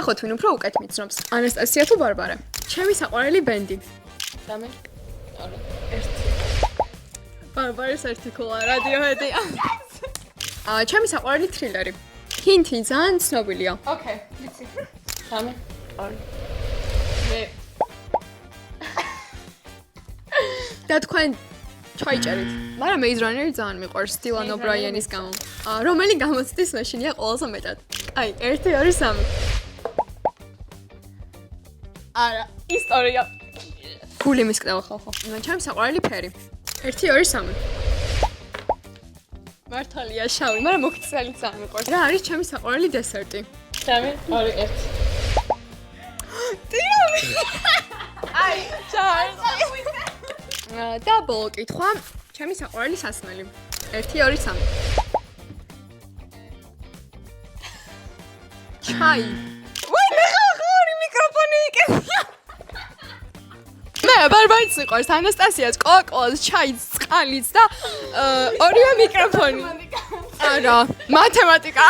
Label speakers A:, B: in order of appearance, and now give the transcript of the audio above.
A: ნახოთ ვინ უფრო უკეთ მიცნობს. ანასტასია თუ ბარბარა? ჩემი საყვარელი ბენდი.
B: დამე. არა.
A: ბარბარის ერთი ქულა რადიოჰედი. ჩემი საყვარელი თრილერი. ჰინთი ძალიან ცნობილია.
B: ოკეი, ვიცი. დამე. არა. მე
A: და თქვენ ჩაიჭერით. მაგრამ Maze Runner-ი ძალიან მიყვარს Dylan O'Brien-ის გამო. რომელი გამოცდის მაშინია ყველაზე მეტად? აი, 1 2 3.
B: არა, ისტორია.
A: გული მისკდება ხალხო. ჩემი საყვარელი ფერი. 1 2 3. მართალია შავი, მაგრამ მოქცეული ძალიან მიყვარს. რა არის ჩემი საყვარელი დესერტი?
B: დამე. 2 1.
A: ტირამი.
B: აი, ჩაი.
A: და ბოლო კითხვა, ჩემი საყვარელი სასმელი. 1 2 3. ჩაი. ვაი, მე ხარ მიკროფონი იქენია. მე ბარბარიც მიყვარს, ანასტასიას, კოკოს, ჩაიც, წყალიც და ორივე მიკროფონი. არა, მათემატიკა.